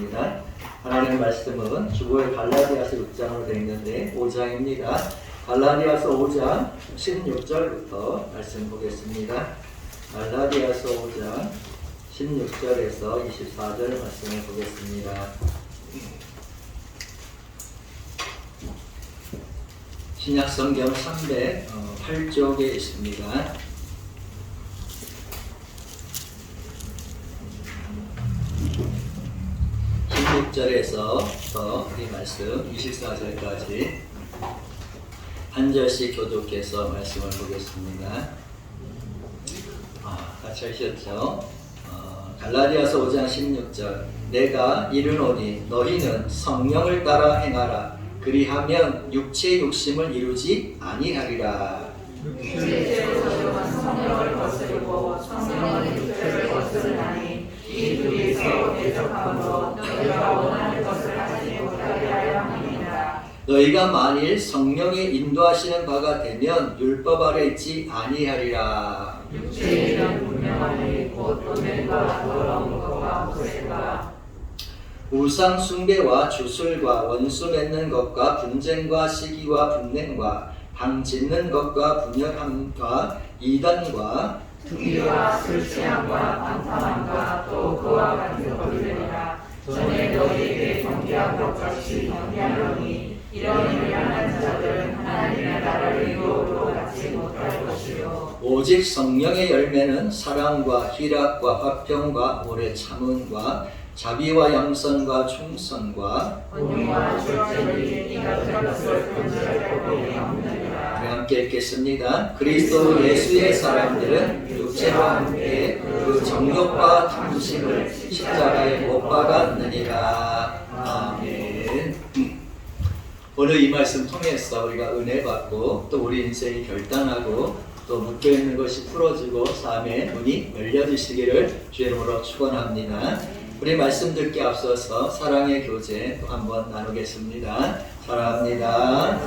보겠습니다. 하나님의 말씀은 주보의 갈라디아서 6장으로 되어 있는데 5장입니다. 갈라디아서 5장 16절부터 말씀 보겠습니다. 갈라디아서 5장 16절에서 24절 말씀을 보겠습니다. 신약성경 308쪽에 있습니다. 16절에서 이 말씀 24절까지 한 절씩 교독해서 말씀을 보겠습니다. 같이 하셨죠? 갈라디아서 5장 16절 내가 이르노니 너희는 성령을 따라 행하라. 그리하면 육체의 욕심을 이루지 아니하리라. 육체의 죄로 성령을 거스르고 성령은 육체를 거스르나니 이 둘이 서로 대적함으로 너희가 원하는 것을 하지 못하게 하려 함이니라. 너희가 만일 성령의 인도하시는 바가 되면 율법 아래 있지 아니하리라. 육체의 일은 분명하니 곧 도둑과 더러운 것과 거짓과 우상 숭배와 주술과 원수 맺는 것과 분쟁과 시기와 분냄과 방 짓는 것과 분열함과 이단과 투기와 술 취함과 방탕함과 또 그와 같은 것들이라. 전에 너희에게 경계한 것 같이 경계하노니 이런 일하는 자들은 하나님의 나라를 유혹으로 갖지 못할 것이요 오직 성령의 열매는 사랑과 희락과 화평과 오래 참음과 자비와 양선과 충성과 온유와 절제니 이같은 것을 근절할 법이 없느니라. 우리 함께 읽겠습니다. 그리스도 예수의 사람들은 육체와 함께 그 정욕과 탐심을 십자가에 못 박았느니라. 아멘. 오늘 이 말씀 통해서 우리가 은혜 받고 또 우리 인생이 결단하고 또 묶여있는 것이 풀어지고 삶의 문이 열려지시기를 주의 이름으로 축원합니다. 우리 말씀 듣기 앞서서 사랑의 교제 또 한번 나누겠습니다. 사랑합니다.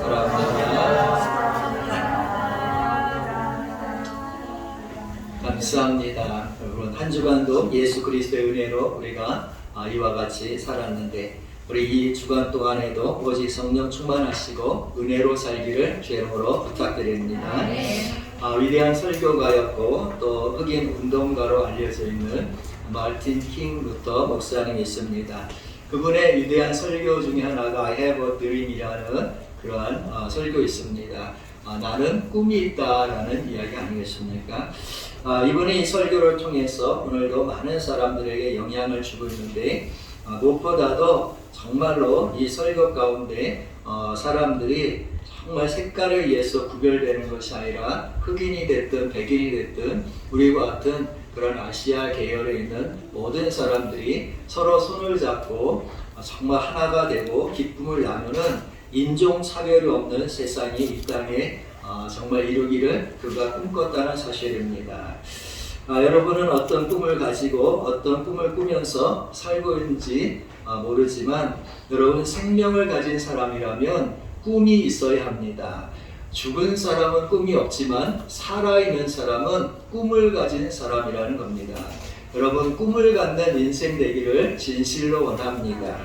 감사합니다. 여러분 한 주간도 예수 그리스도의 은혜로 우리가 이와 같이 살았는데 우리 이 주간 동안에도 오직 성령 충만하시고 은혜로 살기를 주의 이름으로 부탁드립니다. 위대한 설교가였고 또 흑인 운동가로 알려져 있는 마틴 킹 루터 목사님이 있습니다. 그분의 위대한 설교 중에 하나가 I have a dream이라는 그러한 설교 있습니다. 나는 꿈이 있다라는 이야기 아니겠습니까? 이분이 이 설교를 통해서 오늘도 많은 사람들에게 영향을 주고 있는데 무엇보다도 정말로 이 설교 가운데 사람들이 정말 색깔에 의해서 구별되는 것이 아니라 흑인이 됐든 백인이 됐든 우리와 같은 그런 아시아 계열에 있는 모든 사람들이 서로 손을 잡고 정말 하나가 되고 기쁨을 나누는 인종차별이 없는 세상이 이 땅에 정말 이루기를 그가 꿈꿨다는 사실입니다. 여러분은 어떤 꿈을 가지고 어떤 꿈을 꾸면서 살고 있는지 모르지만 여러분 생명을 가진 사람이라면 꿈이 있어야 합니다. 죽은 사람은 꿈이 없지만 살아있는 사람은 꿈을 가진 사람이라는 겁니다. 여러분 꿈을 갖는 인생 되기를 진실로 원합니다.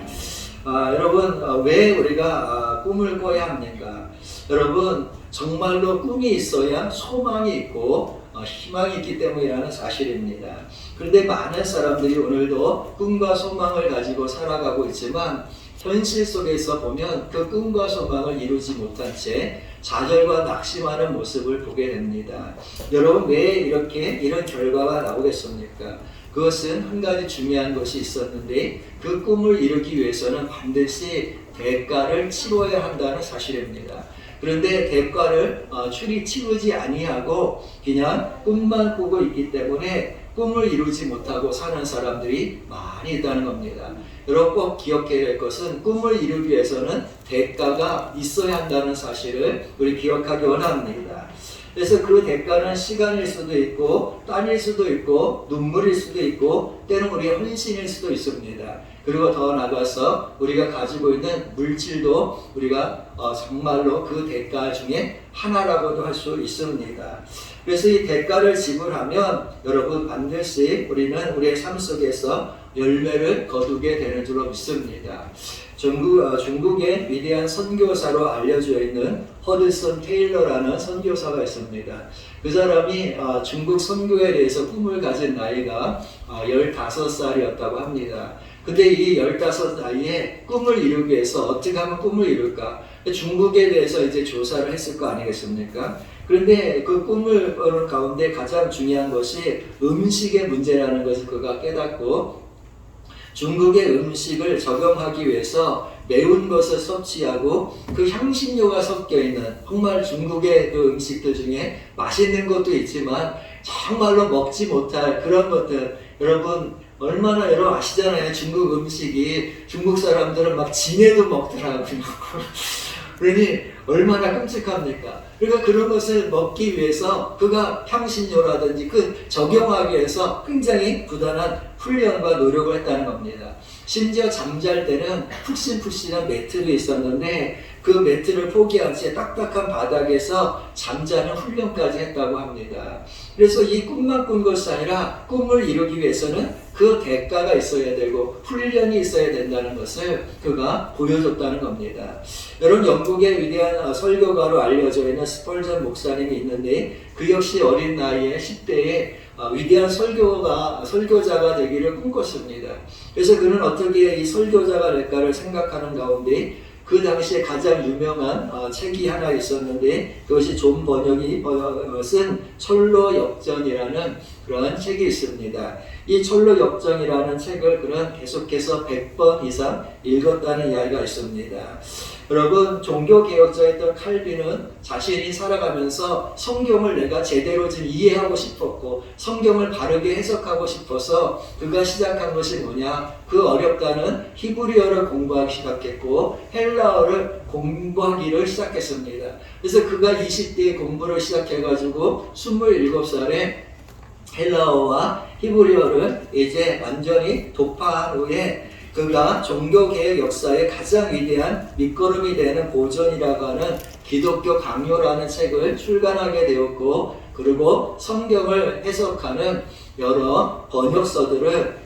여러분 왜 우리가 꿈을 꿔야 합니까? 여러분 정말로 꿈이 있어야 소망이 있고 희망이 있기 때문이라는 사실입니다. 그런데 많은 사람들이 오늘도 꿈과 소망을 가지고 살아가고 있지만 현실 속에서 보면 그 꿈과 소망을 이루지 못한 채 좌절과 낙심하는 모습을 보게 됩니다. 여러분 왜 이런 결과가 나오겠습니까? 그것은 한 가지 중요한 것이 있었는데 그 꿈을 이루기 위해서는 반드시 대가를 치러야 한다는 사실입니다. 그런데 대가를 치르지 아니하고 그냥 꿈만 꾸고 있기 때문에 꿈을 이루지 못하고 사는 사람들이 많이 있다는 겁니다. 여러분 꼭 기억해야 할 것은 꿈을 이루기 위해서는 대가가 있어야 한다는 사실을 우리 기억하기 원합니다. 그래서 그 대가는 시간일 수도 있고 땀일 수도 있고 눈물일 수도 있고 때는 우리의 헌신일 수도 있습니다. 그리고 더 나아가서 우리가 가지고 있는 물질도 우리가 정말로 그 대가 중에 하나라고도 할 수 있습니다. 그래서 이 대가를 지불하면 여러분 반드시 우리는 우리의 삶 속에서 열매를 거두게 되는 줄로 믿습니다. 중국의 위대한 선교사로 알려져 있는 허드슨 테일러라는 선교사가 있습니다. 그 사람이 중국 선교에 대해서 꿈을 가진 나이가 15살이었다고 합니다. 근데 이 15 나이에 꿈을 이루기 위해서 어떻게 하면 꿈을 이룰까? 중국에 대해서 이제 조사를 했을 거 아니겠습니까? 그런데 그 꿈을 꾸는 가운데 가장 중요한 것이 음식의 문제라는 것을 그가 깨닫고 중국의 음식을 적용하기 위해서 매운 것을 섭취하고 그 향신료가 섞여 있는 정말 중국의 그 음식들 중에 맛있는 것도 있지만 정말로 먹지 못할 그런 것들, 여러분 얼마나 여러분 아시잖아요. 중국 음식이 중국 사람들은 막 진해도 먹더라고요. 그러니 얼마나 끔찍합니까? 그러니까 그런 것을 먹기 위해서 그가 향신료라든지 그 적용하기 위해서 굉장히 부단한 훈련과 노력을 했다는 겁니다. 심지어 잠잘 때는 푹신푹신한 매트도 있었는데 그 매트를 포기하지 딱딱한 바닥에서 잠자는 훈련까지 했다고 합니다. 그래서 이 꿈만 꾼 것이 아니라 꿈을 이루기 위해서는 그 대가가 있어야 되고 훈련이 있어야 된다는 것을 그가 보여줬다는 겁니다. 여러분 영국의 위대한 설교가로 알려져 있는 스펄전 목사님이 있는데 그 역시 어린 나이에 10대에 위대한 설교자가 되기를 꿈꿨습니다. 그래서 그는 어떻게 이 설교자가 될까를 생각하는 가운데 그 당시에 가장 유명한 책이 하나 있었는데 그것이 존 번역이 쓴 철로 역전이라는 그런 책이 있습니다. 이 철로 역전이라는 책을 그는 계속해서 100번 이상 읽었다는 이야기가 있습니다. 여러분 종교개혁자였던 칼빈은 자신이 살아가면서 성경을 내가 제대로 좀 이해하고 싶었고 성경을 바르게 해석하고 싶어서 그가 시작한 것이 뭐냐, 그 어렵다는 히브리어를 공부하기 시작했고 헬라어를 공부하기를 시작했습니다. 그래서 그가 20대에 공부를 시작해가지고 27살에 헬라어와 히브리어를 이제 완전히 독파한 후에 그가 종교개혁 역사의 가장 위대한 밑거름이 되는 고전이라고 하는 기독교 강요라는 책을 출간하게 되었고, 그리고 성경을 해석하는 여러 번역서들을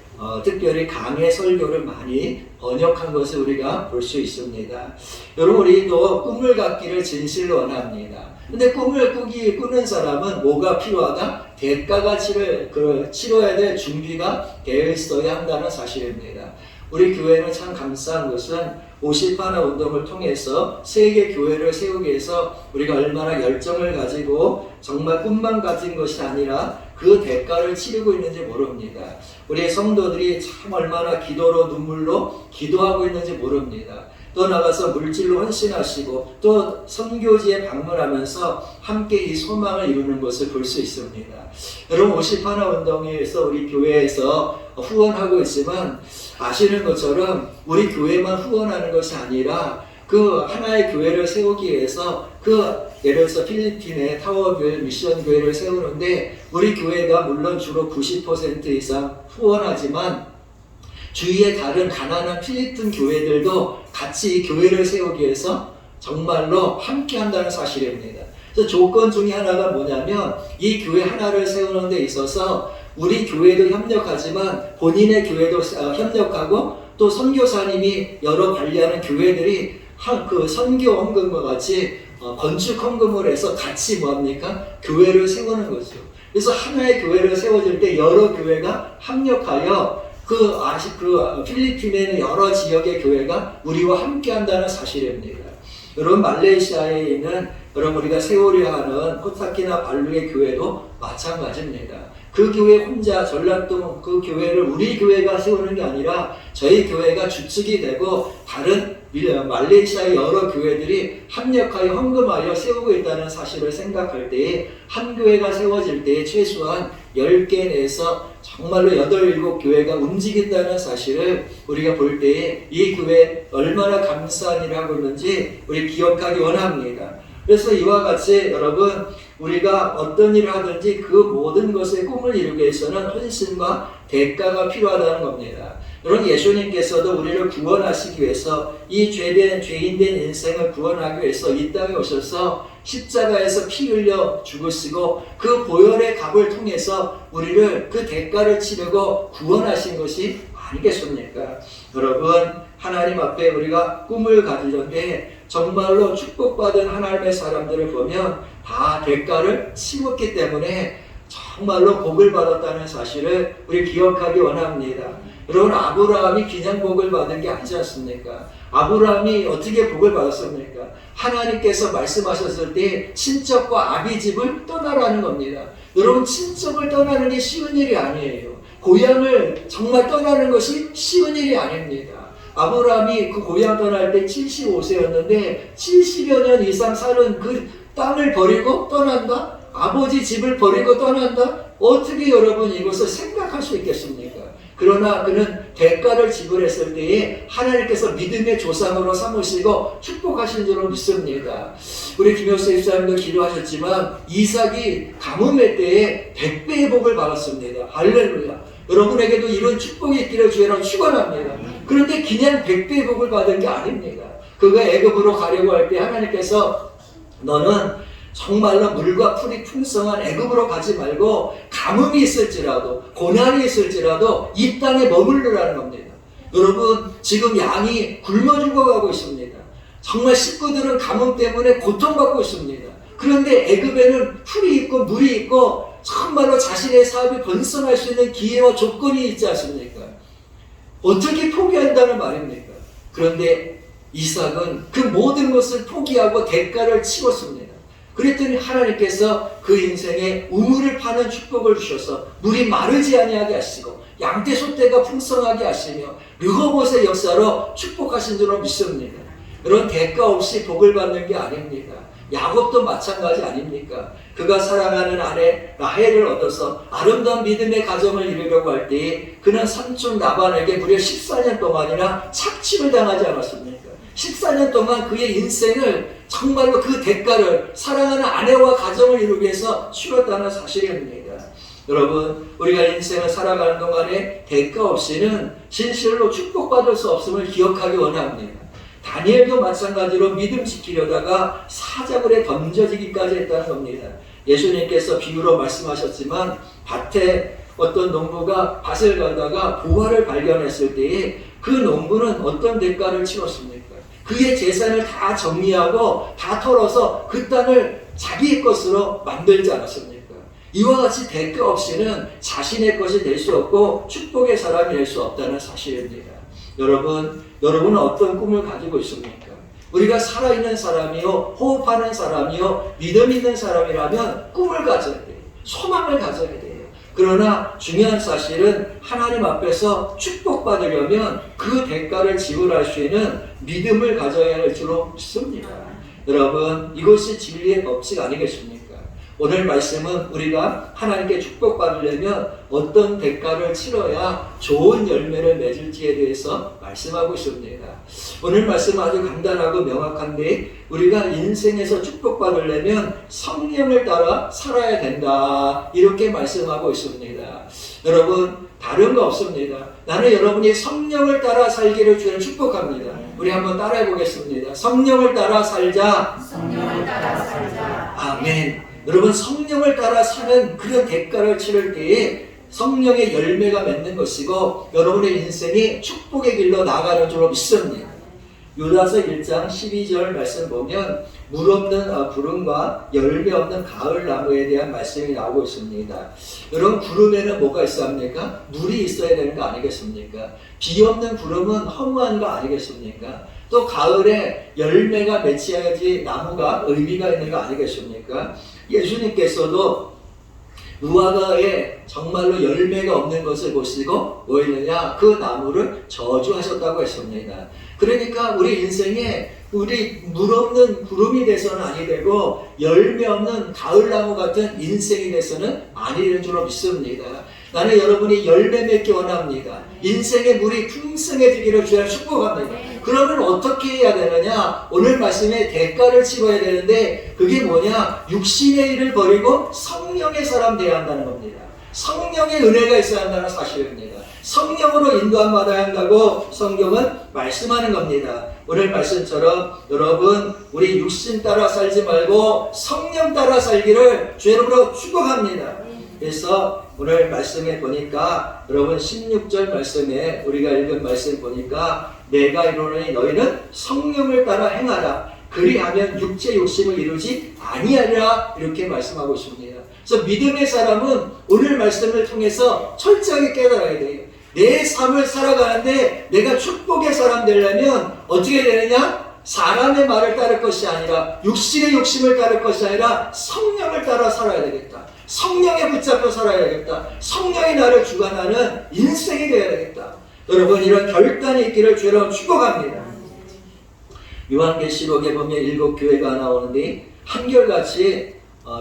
특별히 강해 설교를 많이 번역한 것을 우리가 볼 수 있습니다. 여러분 우리도 꿈을 갖기를 진실로 원합니다. 근데 꿈을 꾸는 사람은 뭐가 필요하다? 대가가 치러야 될 준비가 되어 있어야 한다는 사실입니다. 우리 교회는 참 감사한 것은 50하나 운동을 통해서 세계 교회를 세우기 위해서 우리가 얼마나 열정을 가지고 정말 꿈만 가진 것이 아니라 그 대가를 치르고 있는지 모릅니다. 우리의 성도들이 참 얼마나 기도로 눈물로 기도하고 있는지 모릅니다. 또 나가서 물질로 헌신하시고 또 선교지에 방문하면서 함께 이 소망을 이루는 것을 볼 수 있습니다. 여러분 50하나 운동회에서 우리 교회에서 후원하고 있지만 아시는 것처럼 우리 교회만 후원하는 것이 아니라 그 하나의 교회를 세우기 위해서 예를 들어서 필리핀의 타워빌 미션 교회를 세우는데 우리 교회가 물론 주로 90% 이상 후원하지만 주위의 다른 가난한 필리핀 교회들도 같이 이 교회를 세우기 위해서 정말로 함께 한다는 사실입니다. 그래서 조건 중에 하나가 뭐냐면 이 교회 하나를 세우는 데 있어서 우리 교회도 협력하지만 본인의 교회도 협력하고 또 선교사님이 여러 관리하는 교회들이 그 선교 헌금과 같이 건축 헌금을 해서 같이 뭐합니까? 교회를 세우는 거죠. 그래서 하나의 교회를 세워질 때 여러 교회가 합력하여 필리핀에 있는 여러 지역의 교회가 우리와 함께 한다는 사실입니다. 여러분 말레이시아에 있는 여러분 우리가 세우려 하는 코타키나 발루의 교회도 마찬가지입니다. 그 교회 혼자 전라도 그 교회를 우리 교회가 세우는 게 아니라 저희 교회가 주축이 되고 다른 말레이시아의 여러 교회들이 합력하여 헌금하여 세우고 있다는 사실을 생각할 때에 한 교회가 세워질 때에 최소한 10개 내에서 정말로 8, 7교회가 움직인다는 사실을 우리가 볼 때에 이 교회 얼마나 감사한 일을 하고 있는지 우리 기억하기 원합니다. 그래서 이와 같이 여러분 우리가 어떤 일을 하든지 그 모든 것의 꿈을 이루기 위해서는 헌신과 대가가 필요하다는 겁니다. 여러분 예수님께서도 우리를 구원하시기 위해서 이 죄인된 인생을 구원하기 위해서 이 땅에 오셔서 십자가에서 피 흘려 죽으시고 그 보혈의 값을 통해서 우리를 그 대가를 치르고 구원하신 것이 아니겠습니까? 여러분, 하나님 앞에 우리가 꿈을 가지는데 정말로 축복받은 하나님의 사람들을 보면 다 대가를 치렀기 때문에 정말로 복을 받았다는 사실을 우리 기억하기 원합니다. 여러분, 아브라함이 그냥 복을 받은 게 아니지 않습니까? 아브라함이 어떻게 복을 받았습니까? 하나님께서 말씀하셨을 때 친척과 아비 집을 떠나라는 겁니다. 여러분, 친척을 떠나는 게 쉬운 일이 아니에요. 고향을 정말 떠나는 것이 쉬운 일이 아닙니다. 아브라함이 그 고향 떠날 때 75세였는데 70여 년 이상 사는 그 땅을 버리고 떠난다? 아버지 집을 버리고 떠난다? 어떻게 여러분 이것을 생각할 수 있겠습니까? 그러나 그는 대가를 지불했을 때에 하나님께서 믿음의 조상으로 삼으시고 축복하신 줄로 믿습니다. 우리 김효수 집사님도 기도하셨지만 이삭이 가뭄의 때에 100배의 복을 받았습니다. 할렐루야. 여러분에게도 이런 축복이 있기를 주의로 축원합니다. 그런데 그냥 100배의 복을 받은 게 아닙니다. 그가 애굽으로 가려고 할 때 하나님께서 너는 정말로 물과 풀이 풍성한 애굽으로 가지 말고 가뭄이 있을지라도 고난이 있을지라도 이 땅에 머물르라는 겁니다. 여러분, 지금 양이 굶어 죽어가고 있습니다. 정말 식구들은 가뭄 때문에 고통받고 있습니다. 그런데 애굽에는 풀이 있고 물이 있고 정말로 자신의 사업이 번성할 수 있는 기회와 조건이 있지 않습니까? 어떻게 포기한다는 말입니까? 그런데 이삭은 그 모든 것을 포기하고 대가를 치렀습니다. 그랬더니 하나님께서 그 인생에 우물을 파는 축복을 주셔서 물이 마르지 아니하게 하시고 양떼 소떼가 풍성하게 하시며 르호봇의 역사로 축복하신 줄로 믿습니다. 그런 대가 없이 복을 받는 게 아닙니다. 야곱도 마찬가지 아닙니까? 그가 사랑하는 아내 라헬을 얻어서 아름다운 믿음의 가정을 이루려고 할 때 그는 삼촌 라반에게 무려 14년 동안이나 착취를 당하지 않았습니까? 14년 동안 그의 인생을 정말로 그 대가를 사랑하는 아내와 가정을 이루기 위해서 치렀다는 사실입니다. 여러분, 우리가 인생을 살아가는 동안에 대가 없이는 진실로 축복받을 수 없음을 기억하기 원합니다. 다니엘도 마찬가지로 믿음 지키려다가 사자굴에 던져지기까지 했다는 겁니다. 예수님께서 비유로 말씀하셨지만 밭에 어떤 농부가 밭을 가다가 보화를 발견했을 때에 그 농부는 어떤 대가를 치렀습니까? 그의 재산을 다 정리하고 다 털어서 그 땅을 자기의 것으로 만들지 않았습니까? 이와 같이 대가 없이는 자신의 것이 될 수 없고 축복의 사람이 될 수 없다는 사실입니다. 여러분은 어떤 꿈을 가지고 있습니까? 우리가 살아있는 사람이요, 호흡하는 사람이요, 믿음 있는 사람이라면 꿈을 가져야 돼요. 소망을 가져야 돼요. 그러나 중요한 사실은 하나님 앞에서 축복받으려면 그 대가를 지불할 수 있는 믿음을 가져야 할 줄로 믿습니다. 여러분, 이것이 진리의 법칙 아니겠습니까? 오늘 말씀은 우리가 하나님께 축복받으려면 어떤 대가를 치러야 좋은 열매를 맺을지에 대해서 말씀하고 있습니다. 오늘 말씀은 아주 간단하고 명확한데 우리가 인생에서 축복받으려면 성령을 따라 살아야 된다, 이렇게 말씀하고 있습니다. 여러분, 다른 거 없습니다. 나는 여러분이 성령을 따라 살기를 주님 축복합니다. 우리 한번 따라해 보겠습니다. 성령을 따라 살자. 성령을 따라 살자. 아멘. 여러분, 성령을 따라 사는 그런 대가를 치를 때에 성령의 열매가 맺는 것이고 여러분의 인생이 축복의 길로 나가는 줄로 믿습니다. 요나서 1장 12절 말씀 보면 물 없는 구름과 열매 없는 가을 나무에 대한 말씀이 나오고 있습니다. 여러분, 구름에는 뭐가 있어야 합니까? 물이 있어야 되는 거 아니겠습니까? 비 없는 구름은 허무한 거 아니겠습니까? 또 가을에 열매가 맺혀야지 나무가 의미가 있는 거 아니겠습니까? 예수님께서도 무화과에 정말로 열매가 없는 것을 보시고 뭐 했느냐? 그 나무를 저주하셨다고 했습니다. 그러니까 우리 인생에 우리 물 없는 구름이 돼서는 아니 되고 열매 없는 가을나무 같은 인생이 돼서는 아니 되는 줄로 믿습니다. 나는 여러분이 열매 맺기 원합니다. 인생의 물이 풍성해지기를 주여 축복합니다. 그러면 어떻게 해야 되느냐? 오늘 말씀에 대가를 치러야 되는데 그게 뭐냐? 육신의 일을 버리고 성령의 사람 되어야 한다는 겁니다. 성령의 은혜가 있어야 한다는 사실입니다. 성령으로 인도함 받아야 한다고 성경은 말씀하는 겁니다. 오늘 말씀처럼 여러분, 우리 육신 따라 살지 말고 성령 따라 살기를 주의 이름으로 축복합니다. 그래서 오늘 말씀에 보니까 여러분 16절 말씀에 우리가 읽은 말씀 보니까 내가 이르노니 너희는 성령을 따라 행하라. 그리하면 육체 욕심을 이루지 아니하리라. 이렇게 말씀하고 있습니다. 그래서 믿음의 사람은 오늘 말씀을 통해서 철저하게 깨달아야 돼요. 내 삶을 살아가는데 내가 축복의 사람 되려면 어떻게 되느냐? 사람의 말을 따를 것이 아니라 육신의 욕심을 따를 것이 아니라 성령을 따라 살아야 되겠다. 성령에 붙잡혀 살아야겠다. 성령이 나를 주관하는 인생이 되어야 되겠다. 여러분 이런 결단이 있기를 주로 축복합니다. 요한계시록에 보면 7교회가 나오는데 한결같이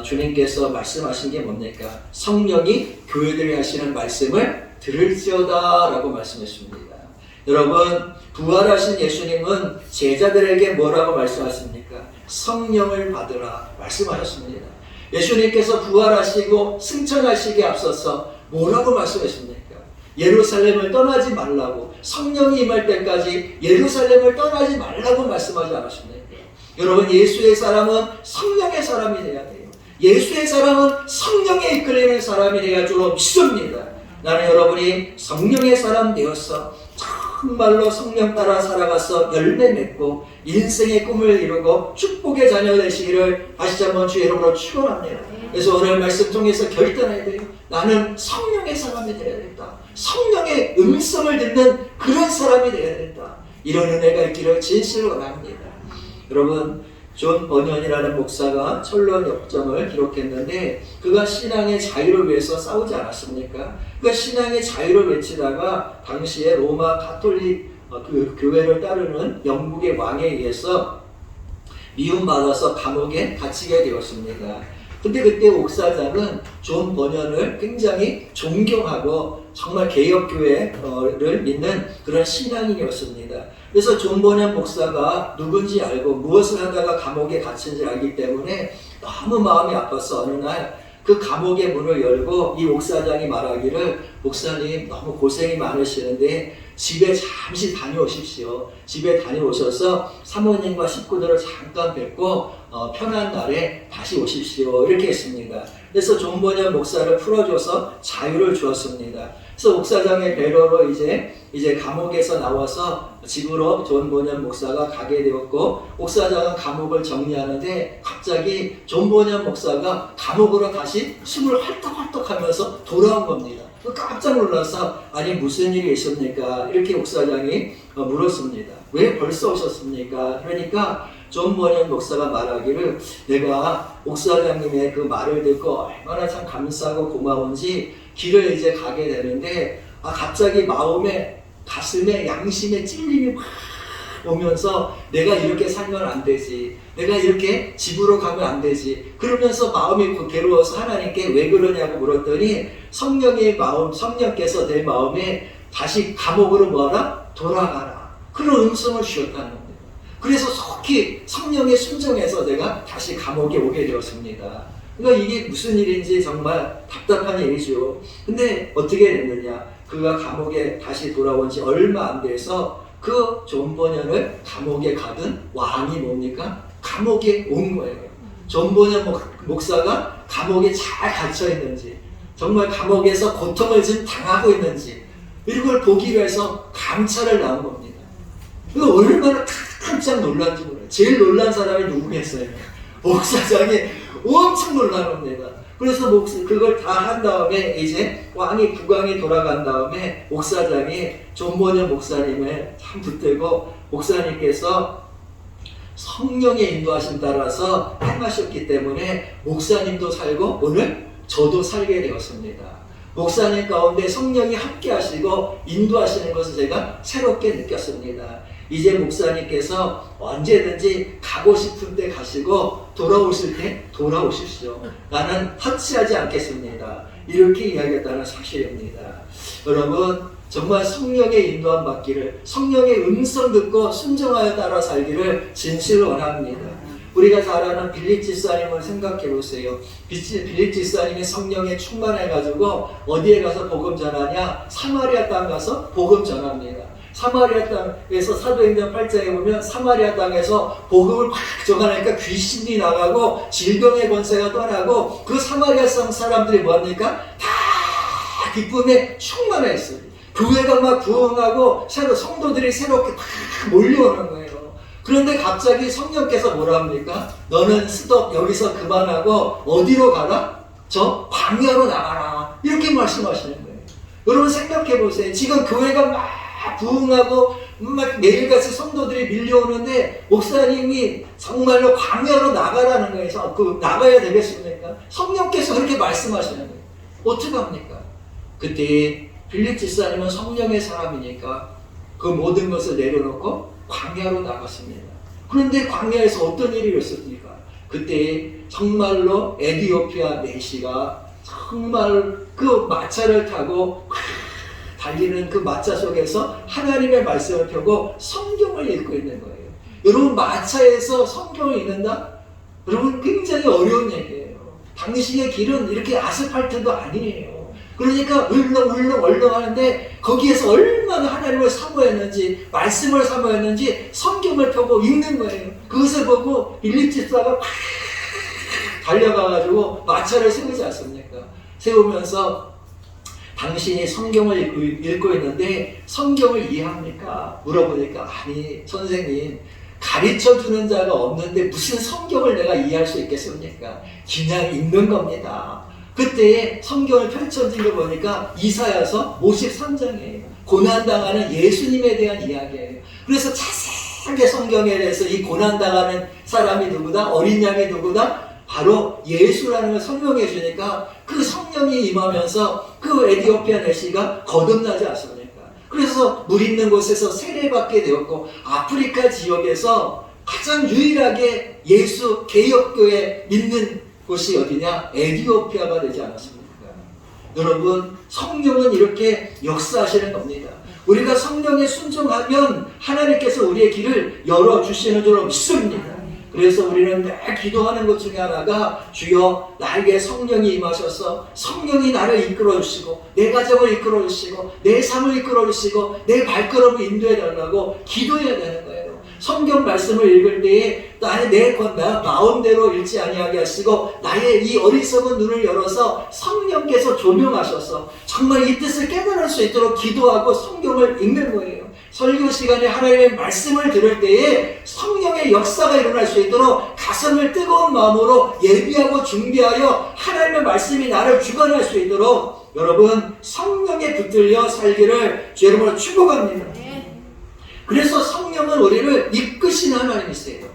주님께서 말씀하신 게 뭡니까? 성령이 교회들이 하시는 말씀을 들을지어다 라고 말씀했습니다. 여러분 부활하신 예수님은 제자들에게 뭐라고 말씀하십니까? 성령을 받으라 말씀하셨습니다. 예수님께서 부활하시고 승천하시기에 앞서서 뭐라고 말씀하십니까? 예루살렘을 떠나지 말라고, 성령이 임할 때까지 예루살렘을 떠나지 말라고 말씀하지 않았습니까? 여러분 예수의 사람은 성령의 사람이 돼야 돼요. 예수의 사람은 성령에 이끌리는 사람이 되어야 줄로 믿습니다. 나는 여러분이 성령의 사람 되어서 정말로 성령 따라 살아가서 열매 맺고 인생의 꿈을 이루고 축복의 자녀 되시기를 다시 한번 주의 이름으로 축원합니다. 그래서 오늘 말씀 통해서 결단해야 돼요. 나는 성령의 사람이 되어야겠다. 성령의 음성을 듣는 그런 사람이 되어야겠다. 이런 은혜가 있기를 진실로 원합니다. 여러분 존 버년이라는 목사가 철로 역정을 기록했는데 그가 신앙의 자유를 위해서 싸우지 않았습니까? 그가 신앙의 자유를 외치다가 당시에 로마 가톨릭 그 교회를 따르는 영국의 왕에 의해서 미움받아서 감옥에 갇히게 되었습니다. 근데 그때 옥사장은 존 버년을 굉장히 존경하고 정말 개혁교회를 믿는 그런 신앙인이었습니다. 그래서 존 버년 목사가 누군지 알고 무엇을 하다가 감옥에 갇힌지 알기 때문에 너무 마음이 아파서 어느 날 그 감옥의 문을 열고 이 옥사장이 말하기를 목사님 너무 고생이 많으시는데 집에 잠시 다녀오십시오. 집에 다녀오셔서 사모님과 식구들을 잠깐 뵙고 편한 날에 다시 오십시오. 이렇게 했습니다. 그래서 존 버년 목사를 풀어줘서 자유를 주었습니다. 그래서 옥사장의 배려로 이제 감옥에서 나와서 집으로 존 버년 목사가 가게 되었고 옥사장은 감옥을 정리하는데 갑자기 존 버년 목사가 감옥으로 다시 숨을 헐떡헐떡 하면서 돌아온 겁니다. 깜짝 놀라서 아니 무슨 일이 있습니까? 이렇게 옥사장이 물었습니다. 왜 벌써 오셨습니까? 그러니까 존 버년 목사가 말하기를 내가 옥사장님의 그 말을 듣고 얼마나 참 감사하고 고마운지 길을 이제 가게 되는데 갑자기 마음에 가슴에 양심에 찔림이 막 오면서 내가 이렇게 살면 안 되지, 내가 이렇게 집으로 가면 안 되지 그러면서 마음이 괴로워서 하나님께 왜 그러냐고 물었더니 성령께서 내 마음에 다시 감옥으로 뭐하라? 돌아가라 그런 음성을 주셨다는 겁니다. 그래서 속히 성령에 순종해서 내가 다시 감옥에 오게 되었습니다. 그러니까 이게 무슨 일인지 정말 답답한 일이죠. 근데 어떻게 됐느냐? 그가 감옥에 다시 돌아온 지 얼마 안 돼서 그 존 버년을 감옥에 가둔 왕이 뭡니까? 감옥에 온 거예요. 존 버년 목사가 감옥에 잘 갇혀 있는지 정말 감옥에서 고통을 지금 당하고 있는지 이걸 보기 위해서 감찰을 나온 겁니다. 그거 얼마나 깜짝 놀란지 몰라요. 제일 놀란 사람이 누구겠어요? 목사장이 엄청 놀랍니다. 그래서 그걸 다 한 다음에 이제 왕이 국왕이 돌아간 다음에 목사장이 존 버년 목사님을 참 붙들고 목사님께서 성령의 인도하심 따라서 행하셨기 때문에 목사님도 살고 오늘 저도 살게 되었습니다. 목사님 가운데 성령이 함께 하시고 인도하시는 것을 제가 새롭게 느꼈습니다. 이제 목사님께서 언제든지 가고 싶은 때 가시고 돌아오실 때 돌아오십시오. 나는 터치하지 않겠습니다. 이렇게 이야기했다는 사실입니다. 여러분 정말 성령의 인도함 받기를, 성령의 음성 듣고 순종하여 따라 살기를 진실로 원합니다. 우리가 잘 아는 빌립 집사님을 생각해 보세요. 빌립 집사님이 성령에 충만해가지고 어디에 가서 복음 전하냐? 사마리아 땅 가서 복음 전합니다. 사마리아 땅에서 사도행전 8장에 보면 사마리아 땅에서 복음을 막 전하니까 귀신이 나가고 질병의 권세가 떠나고 그 사마리아 땅 사람들이 뭐합니까? 다 기쁨에 충만했어요. 교회가 막 부흥하고 성도들이 새롭게 막 몰려오는 거예요. 그런데 갑자기 성령께서 뭐라 합니까? 너는 스톱, 여기서 그만하고 어디로 가라? 저 광야로 나가라. 이렇게 말씀하시는 거예요. 여러분 생각해 보세요. 지금 교회가 막 부흥하고 막 매일같이 성도들이 밀려오는데 목사님이 정말로 광야로 나가라는 거예요. 나가야 되겠습니까? 성령께서 그렇게 말씀하시는 거예요. 어떻게 합니까? 그때 빌립 집사님은 성령의 사람이니까 그 모든 것을 내려놓고 광야로 나갔습니다. 그런데 광야에서 어떤 일이 일어났습니까? 그때 정말로 에디오피아 내시가 정말 그 마차를 타고 달리는 그 마차 속에서 하나님의 말씀을 펴고 성경을 읽고 있는 거예요. 여러분 마차에서 성경을 읽는다? 여러분 굉장히 어려운 얘기예요. 당시의 길은 이렇게 아스팔트도 아니에요. 그러니까 울렁울렁 하는데 거기에서 얼마나 하나님을 사모했는지 말씀을 사모했는지 성경을 펴고 읽는 거예요. 그것을 보고 빌립 집사가 막 달려가가지고 마차를 세우지 않습니까? 세우면서 당신이 성경을 읽고 있는데 성경을 이해합니까? 물어보니까 아니 선생님 가르쳐주는 자가 없는데 무슨 성경을 내가 이해할 수 있겠습니까? 그냥 읽는 겁니다. 그때 성경을 펼쳐진 거 보니까 이사야서 53장이에요. 고난당하는 예수님에 대한 이야기예요. 그래서 자세하게 성경에 대해서 이 고난당하는 사람이 누구다? 어린 양이 누구다? 바로 예수라는 걸 설명해 주니까 그 성령이 임하면서 그 에디오피아 내시가 거듭나지 않습니까? 그래서 물 있는 곳에서 세례받게 되었고 아프리카 지역에서 가장 유일하게 예수 개혁교회 믿는 곳이 어디냐? 에디오피아가 되지 않았습니까? 여러분 성령은 이렇게 역사하시는 겁니다. 우리가 성령에 순종하면 하나님께서 우리의 길을 열어주시는 줄로 믿습니다. 그래서 우리는 늘 기도하는 것 중에 하나가 주여 나에게 성령이 임하셔서 성령이 나를 이끌어주시고 내 가정을 이끌어주시고 내 삶을 이끌어주시고 내 발걸음을 인도해달라고 기도해야 되는 거예요. 성경 말씀을 읽을 때에 내 마음대로 읽지 아니하게 하시고 나의 이 어리석은 눈을 열어서 성령께서 조명하셔서 정말 이 뜻을 깨달을 수 있도록 기도하고 성경을 읽는 거예요. 설교 시간에 하나님의 말씀을 들을 때에 성령의 역사가 일어날 수 있도록 가슴을 뜨거운 마음으로 예비하고 준비하여 하나님의 말씀이 나를 주관할 수 있도록 여러분 성령에 붙들려 살기를 주 이름으로 축복합니다. 그래서 성령은 우리를 이끄시는 하나님이세요.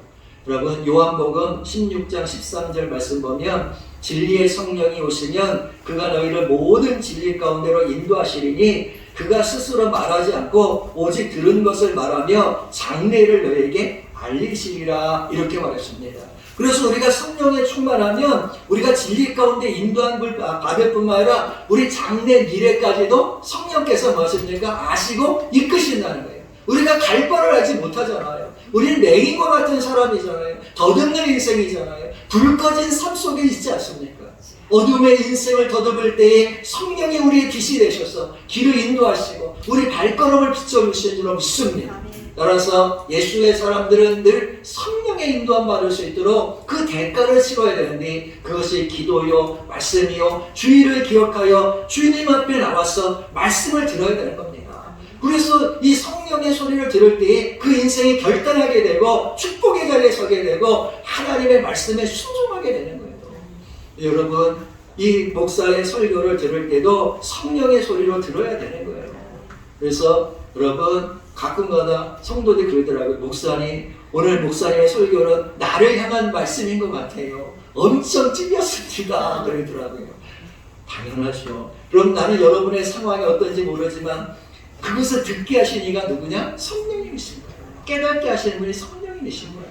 여러분 요한복음 16장 13절 말씀 보면 진리의 성령이 오시면 그가 너희를 모든 진리 가운데로 인도하시리니 그가 스스로 말하지 않고 오직 들은 것을 말하며 장래를 너희에게 알리시리라 이렇게 말했습니다. 그래서 우리가 성령에 충만하면 우리가 진리 가운데 인도함을 받을 뿐만 아니라 우리 장래 미래까지도 성령께서 무엇입니까? 아시고 이끄신다는 거예요. 우리가 갈 바를 알지 못하잖아요. 우리는 맹인과 같은 사람이잖아요. 더듬는 인생이잖아요. 불 꺼진 삶 속에 있지 않습니까? 어둠의 인생을 더듬을 때에 성령이 우리의 빛이 되셔서 길을 인도하시고 우리 발걸음을 비춰주시는 줄로 믿습니다. 따라서 예수의 사람들은 늘 성령의 인도함 받을 수 있도록 그 대가를 치러야 되는데 그것이 기도요 말씀이요 주의를 기억하여 주님 앞에 나와서 말씀을 들어야 되는 겁니다. 그래서 이 성령의 소리를 들을 때에 그 인생이 결단하게 되고 축복의 자리에 서게 되고 하나님의 말씀에 순종하게 되는 거예요. 여러분 이 목사의 설교를 들을 때도 성령의 소리로 들어야 되는 거예요. 그래서 여러분 가끔가다 성도들이 그러더라고요. 목사님 오늘 목사님의 설교는 나를 향한 말씀인 것 같아요. 엄청 찔렸습니다. 그러더라고요. 당연하죠. 그럼 나는 여러분의 상황이 어떤지 모르지만 그것을 듣게 하신 이가 누구냐? 성령님이신 거예요. 깨닫게 하시는 분이 성령님이신 거예요.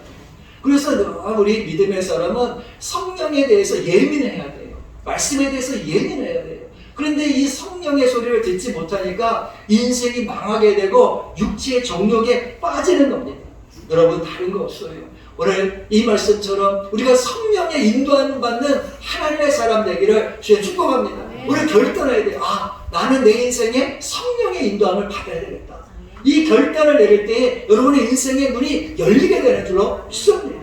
그래서 우리 믿음의 사람은 성령에 대해서 예민해야 돼요. 말씀에 대해서 예민해야 돼요. 그런데 이 성령의 소리를 듣지 못하니까 인생이 망하게 되고 육체의 정욕에 빠지는 겁니다. 여러분 다른 거 없어요. 오늘 이 말씀처럼 우리가 성령의 인도함을 받는 하나님의 사람 되기를 주님 축복합니다. 우리 결단해야 돼요. 나는 내 인생에 성령의 인도함을 받아야 되겠다. 이 결단을 내릴 때 여러분의 인생의 문이 열리게 되는 줄로 믿습니다.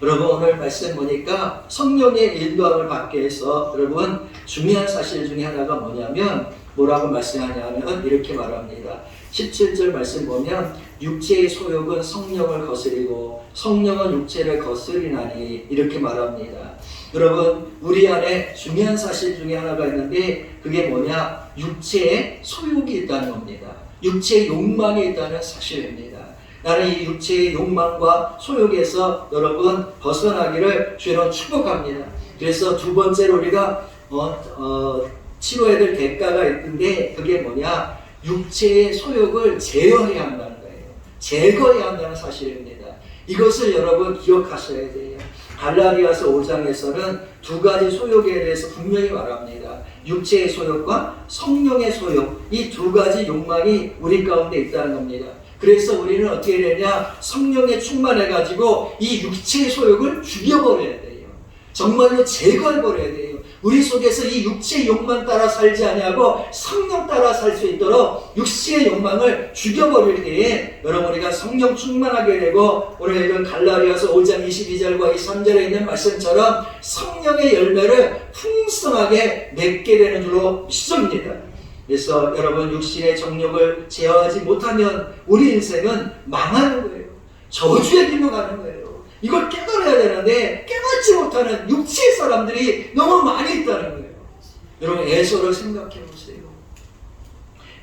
여러분 오늘 말씀 보니까 성령의 인도함을 받게 해서 여러분 중요한 사실 중에 하나가 뭐냐면 뭐라고 말씀하냐면 이렇게 말합니다. 17절 말씀 보면 육체의 소욕은 성령을 거스리고 성령은 육체를 거스리나니 이렇게 말합니다. 여러분 우리 안에 중요한 사실 중에 하나가 있는데 그게 뭐냐? 육체의 소욕이 있다는 겁니다. 육체의 욕망이 있다는 사실입니다. 나는 이 육체의 욕망과 소욕에서 여러분 벗어나기를 주로 축복합니다. 그래서 두 번째로 우리가 치러야 될 대가가 있는데 그게 뭐냐? 육체의 소욕을 제어해야 한다는 거예요. 제거해야 한다는 사실입니다. 이것을 여러분 기억하셔야 돼요. 갈라디아서 5장에서는 두 가지 소욕에 대해서 분명히 말합니다. 육체의 소욕과 성령의 소욕, 이 두 가지 욕망이 우리 가운데 있다는 겁니다. 그래서 우리는 어떻게 되냐? 성령에 충만해가지고 이 육체의 소욕을 죽여버려야 돼요. 정말로 제거해버려야 돼요. 우리 속에서 이 육체의 욕망 따라 살지 아니하고 성령 따라 살 수 있도록 육체의 욕망을 죽여버릴 때에 여러분 우리가 성령 충만하게 되고 오늘 읽은 갈라디아서 5장 22절과 23절에 있는 말씀처럼 성령의 열매를 풍성하게 맺게 되는 줄로 믿습니다. 그래서 여러분 육신의 정욕을 제어하지 못하면 우리 인생은 망하는 거예요. 저주의 길로 가는 거예요. 이걸 깨달아야 되는데 깨닫지 못하는 육체의 사람들이 너무 많이 있다는 거예요. 여러분 에서를 생각해 보세요.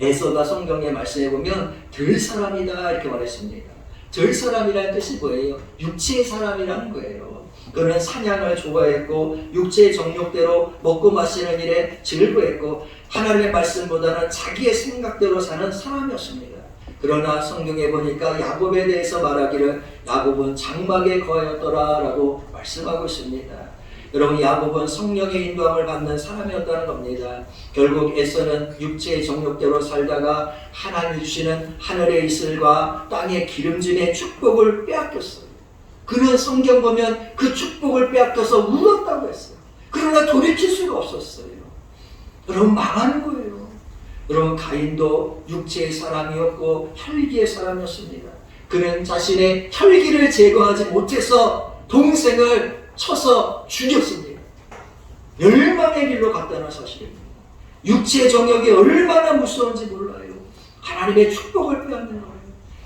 에서가 성경에 말씀해 보면 들 사람이다 이렇게 말했습니다. 들 사람이라는 뜻이 뭐예요? 육체의 사람이라는 거예요. 그는 사냥을 좋아했고 육체의 정욕대로 먹고 마시는 일에 즐거했고 하나님의 말씀보다는 자기의 생각대로 사는 사람이었습니다. 그러나 성경에 보니까 야곱에 대해서 말하기를 야곱은 장막에 거하였더라 라고 말씀하고 있습니다. 여러분 야곱은 성령의 인도함을 받는 사람이었다는 겁니다. 결국 에서는 육체의 정욕대로 살다가 하나님 주시는 하늘의 이슬과 땅의 기름짐의 축복을 빼앗겼어요. 그는 성경 보면 그 축복을 빼앗겨서 울었다고 했어요. 그러나 돌이킬 수가 없었어요. 여러분 망하는 거예요. 여러분 가인도 육체의 사람이었고 혈기의 사람이었습니다. 그는 자신의 혈기를 제거하지 못해서 동생을 쳐서 죽였습니다. 멸망의 길로 갔다는 사실입니다. 육체의 정욕이 얼마나 무서운지 몰라요. 하나님의 축복을 빼앗는 거예요.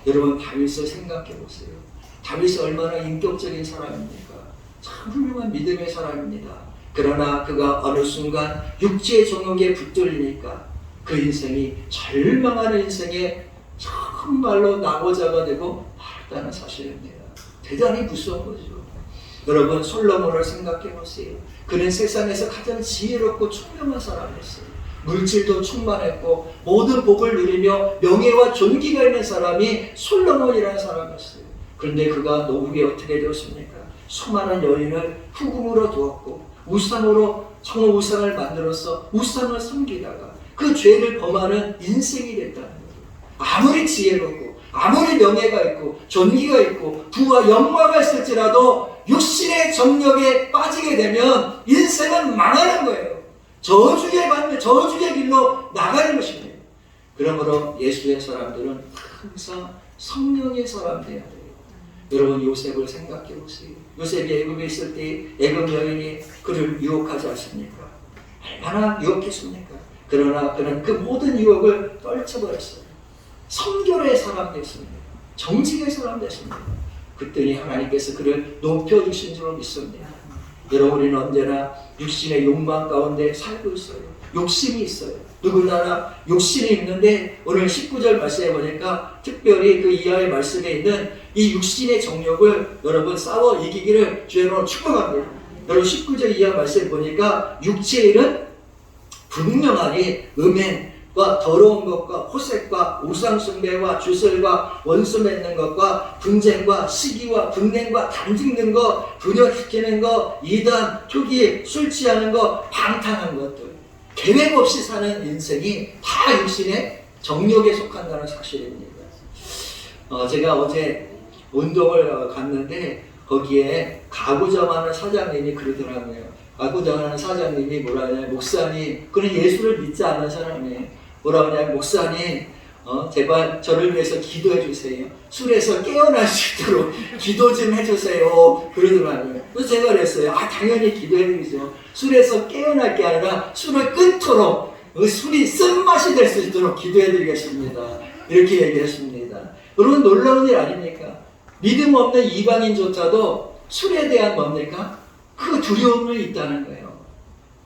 여러분 다윗을 생각해 보세요. 다윗이 얼마나 인격적인 사람입니까? 참 훌륭한 믿음의 사람입니다. 그러나 그가 어느 순간 육체의 정욕에 붙들리니까 그 인생이 절망하는 인생에 정말로 낙오자가 되고 말았다는 사실입니다. 대단히 무서운 거죠. 여러분 솔로몬을 생각해 보세요. 그는 세상에서 가장 지혜롭고 총명한 사람이었어요. 물질도 충만했고 모든 복을 누리며 명예와 존귀가 있는 사람이 솔로몬이라는 사람이었어요. 그런데 그가 노후에 어떻게 되었습니까? 수많은 여인을 후궁으로 두었고 우상으로 정말 우상을 만들어서 우상을 섬기다가 그 죄를 범하는 인생이 됐다는 거예요. 아무리 지혜롭고 아무리 명예가 있고 존귀가 있고 부와 영광가 있을지라도 육신의 정욕에 빠지게 되면 인생은 망하는 거예요. 저주의 길로 나가는 것입니다. 그러므로 예수의 사람들은 항상 성령의 사람 되어야 돼요. 여러분 요셉을 생각해 보세요. 요셉이 애굽에 있을 때 애굽 여인이 그를 유혹하지 않습니까? 얼마나 유혹했습니까? 그러나 그는 그 모든 유혹을 떨쳐버렸어요. 성결의 사람 됐습니다. 정직의 사람 됐습니다. 그랬더니 하나님께서 그를 높여주신 줄로 믿습니다. 여러분 우리는 언제나 육신의 욕망 가운데 살고 있어요. 욕심이 있어요. 누구나 욕심이 있는데 오늘 19절 말씀해 보니까 특별히 그 이하의 말씀에 있는 이 육신의 정욕을 여러분 싸워 이기기를 주로 축복합니다. 여러분 19절 이하 말씀 보니까 육체의 일은 분명하니 음행과 더러운 것과 호색과 우상숭배와 주설과 원수 맺는 것과 분쟁과 시기와 분냉과 담짓는 것, 분열시키는 것, 이단, 투기, 술 취하는 것, 방탕한 것들 계획 없이 사는 인생이 다 육신의 정욕에 속한다는 사실입니다. 제가 어제 운동을 갔는데 거기에 가구점 하는 사장님이 그러더라고요. 가구점 하는 사장님이 뭐라 하냐, 목사님, 그는 예수를 믿지 않는 사람이에요. 뭐라 하냐, 목사님, 제발 저를 위해서 기도해 주세요. 술에서 깨어날 수 있도록 기도 좀 해주세요. 그러더라고요. 그래서 제가 그랬어요. 당연히 기도해 드리죠. 술에서 깨어날 게 아니라 술을 끊도록 술이 쓴맛이 될 수 있도록 기도해 드리겠습니다. 이렇게 얘기했습니다. 여러분 놀라운 일 아닙니까? 믿음 없는 이방인조차도 술에 대한 뭡니까? 그 두려움이 있다는 거예요.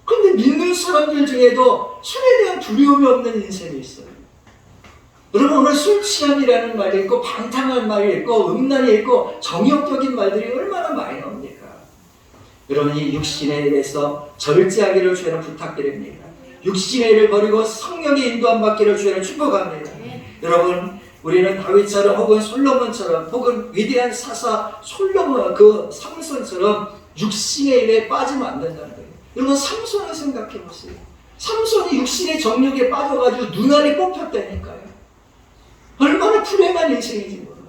그런데 믿는 사람들 중에도 술에 대한 두려움이 없는 인생이 있어요. 여러분 오늘 술 취함이라는 말이 있고 방탕한 말이 있고 음란이 있고 정욕적인 말들이 얼마나 많이 나옵니까? 여러분 이 육신에 대해서 절제하기를 주님 부탁드립니다. 육신의 일을 버리고 성령의 인도함 받기를 주님 축복합니다. 여러분 우리는 다윗처럼 혹은 솔로몬처럼 혹은 위대한 사사 솔로몬 그 삼손처럼 육신의 일에 빠지면 안 된다는 거예요. 여러분 삼손을 생각해 보세요. 삼손이 육신의 정욕에 빠져가지고 눈알이 뽑혔다니까요. 얼마나 불행한 인생인지 몰라요.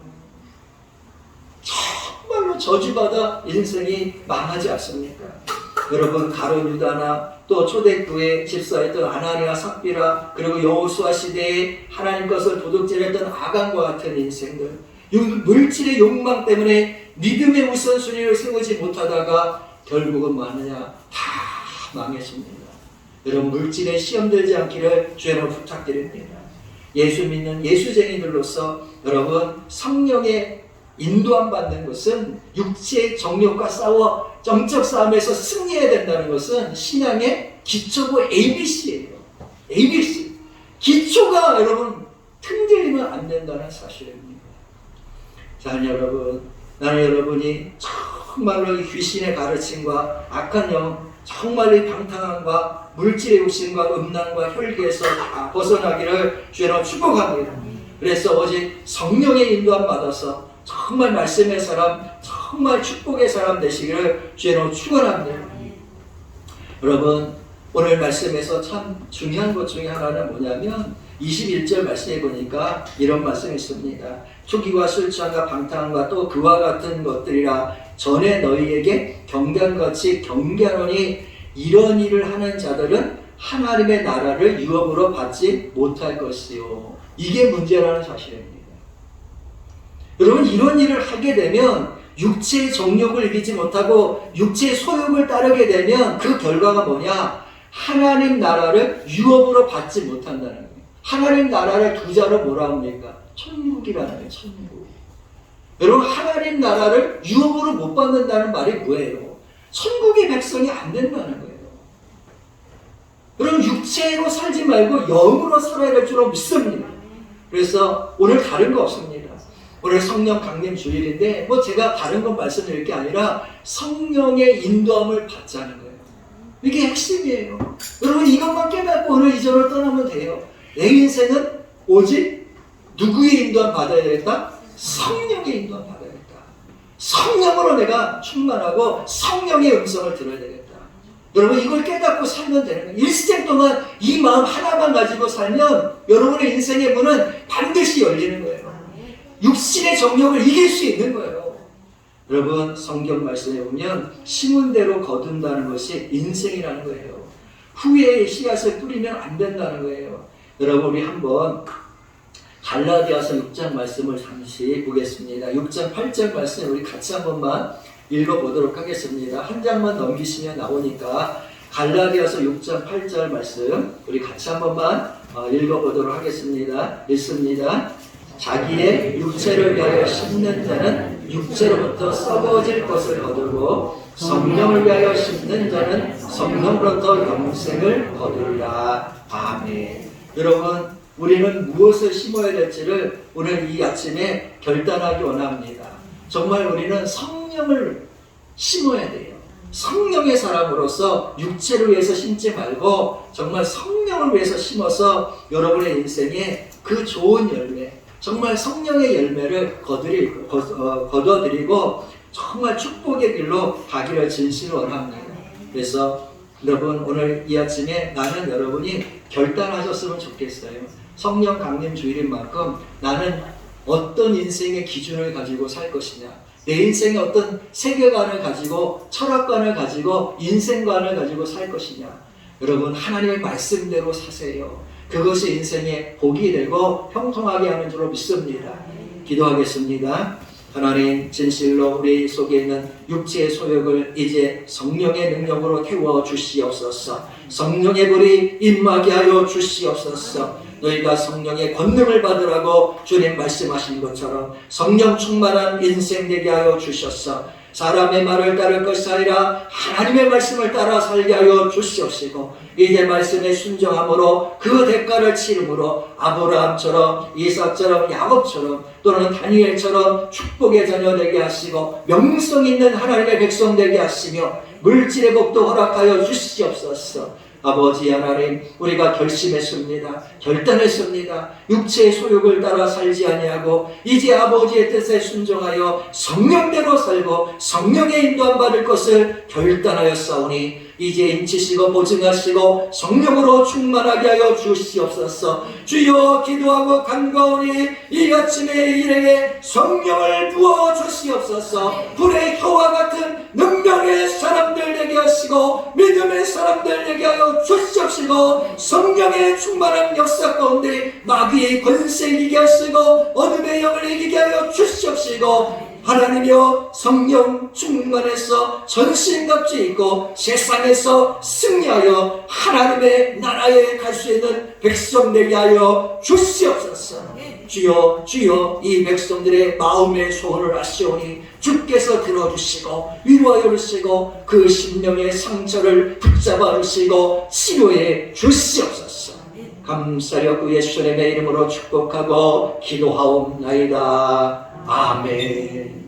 정말로 저주받아 인생이 망하지 않습니까? 여러분 가룟 유다나 또 초대교회 집사였던 아나니아 삽비라 그리고 여호수아 시대에 하나님 것을 도둑질했던 아간과 같은 인생들 물질의 욕망 때문에 믿음의 우선순위를 세우지 못하다가 결국은 뭐하느냐 다 망했습니다. 여러분 물질에 시험 들지 않기를 주님을 부탁드립니다. 예수 믿는 예수쟁이들로서 여러분 성령의 인도함 받는 것은 육체의 정욕과 싸워 정적 싸움에서 승리해야 된다는 것은 신앙의 기초고 ABC예요. ABC. 기초가 여러분 흔들리면 안 된다는 사실입니다. 자, 여러분, 나는 여러분이 정말로 귀신의 가르침과 악한 영, 정말로 이 방탕함과 물질의 욕심과 음란과 혈기에서 다 벗어나기를 주님 축복합니다. 그래서 오직 성령의 인도함 받아서 정말 말씀의 사람, 정말 축복의 사람 되시기를 주님 축원합니다. 여러분 오늘 말씀에서 참 중요한 것 중에 하나는 뭐냐면 21절 말씀해 보니까 이런 말씀이 있습니다. 초기와 술 취함과 방탕함과 또 그와 같은 것들이라 전에 너희에게 경계한같이 경계하노니 이런 일을 하는 자들은 하나님의 나라를 유업으로 받지 못할 것이요. 이게 문제라는 사실입니다. 여러분 이런 일을 하게 되면 육체의 정욕을 이기지 못하고 육체의 소욕을 따르게 되면 그 결과가 뭐냐? 하나님 나라를 유업으로 받지 못한다는 거예요. 하나님 나라를 두 자로 뭐라 합니까? 천국이라는 거예요. 천국. 여러분 하나님 나라를 유업으로 못 받는다는 말이 뭐예요? 천국의 백성이 안 된다는 거예요. 여러분 육체로 살지 말고 영으로 살아야 될 줄로 믿습니다. 그래서 오늘 다른 거 없습니다. 오늘 성령 강림 주일인데 제가 다른 건 말씀드릴 게 아니라 성령의 인도함을 받자는 거예요. 이게 핵심이에요. 여러분 이것만 깨닫고 오늘 이전을 떠나면 돼요. 내 인생은 오직 누구의 인도함 받아야 되겠다? 성령의 인도함 받아야겠다. 성령으로 내가 충만하고 성령의 음성을 들어야 되겠다. 여러분 이걸 깨닫고 살면 되는 거예요. 일생 동안 이 마음 하나만 가지고 살면 여러분의 인생의 문은 반드시 열리는 거예요. 육신의 정욕을 이길 수 있는 거예요. 여러분 성경 말씀에 보면 심은 대로 거둔다는 것이 인생이라는 거예요. 후회의 씨앗을 뿌리면 안 된다는 거예요. 여러분 우리 한번 갈라디아서 6장 말씀을 잠시 보겠습니다. 6장 8절 말씀 우리 같이 한 번만 읽어보도록 하겠습니다. 한 장만 넘기시면 나오니까 갈라디아서 6장 8절 말씀 우리 같이 한 번만 읽어보도록 하겠습니다. 읽습니다. 자기의 육체를 위하여 심는 자는 육체로부터 썩어질 것을 거두고 성령을 위하여 심는 자는 성령으로부터 영생을 거두리라. 아멘. 여러분 우리는 무엇을 심어야 될지를 오늘 이 아침에 결단하기 원합니다. 정말 우리는 성령을 심어야 돼요. 성령의 사람으로서 육체를 위해서 심지 말고 정말 성령을 위해서 심어서 여러분의 인생에 그 좋은 열매 정말 성령의 열매를 거둬들이고 정말 축복의 길로 가기를 진실로 원합니다. 그래서 여러분 오늘 이 아침에 나는 여러분이 결단하셨으면 좋겠어요. 성령 강림 주일인 만큼 나는 어떤 인생의 기준을 가지고 살 것이냐, 내 인생의 어떤 세계관을 가지고 철학관을 가지고 인생관을 가지고 살 것이냐. 여러분 하나님의 말씀대로 사세요. 그것이 인생의 복이 되고 형통하게 하는 줄로 믿습니다. 기도하겠습니다. 하나님, 진실로 우리 속에 있는 육체의 소욕을 이제 성령의 능력으로 태워 주시옵소서. 성령의 불이 임하게 하여 주시옵소서. 너희가 성령의 권능을 받으라고 주님 말씀하신 것처럼 성령 충만한 인생 되게 하여 주셨어. 사람의 말을 따를 것이 아니라 하나님의 말씀을 따라 살게 하여 주시옵시고, 이제 말씀에 순종함으로 그 대가를 치름으로 아브라함처럼, 이삭처럼, 야곱처럼, 또는 다니엘처럼 축복의 자녀 되게 하시고 명성 있는 하나님의 백성 되게 하시며 물질의 복도 허락하여 주시옵소서. 아버지 하나님, 우리가 결심했습니다. 결단했습니다. 육체의 소욕을 따라 살지 아니하고 이제 아버지의 뜻에 순종하여 성령대로 살고 성령의 인도함 받을 것을 결단하였사오니 이제 인치시고 보증하시고 성령으로 충만하게 하여 주시옵소서. 주여, 기도하고 간구하오니 이 아침에 일행에 성령을 부어 주시옵소서. 불의 혀와 같은 능력의 사람들 되게 하시고 믿음의 사람들 되게 하여 주시옵시고, 성령의 충만한 역사 가운데 마귀의 권세 이기게 하시고 어둠의 영을 이기게 하여 주시옵시고, 하나님이여 성령 충만해서 전신갑주 입고 세상에서 승리하여 하나님의 나라에 갈 수 있는 백성 되게 하여 주시옵소서. 주여, 주여, 이 백성들의 마음의 소원을 아시오니 주께서 들어주시고 위로하여 주시고 그 심령의 상처를 붙잡아 주시고 치료해 주시옵소서. 감사하여 예수님의 이름으로 축복하고 기도하옵나이다. 아멘.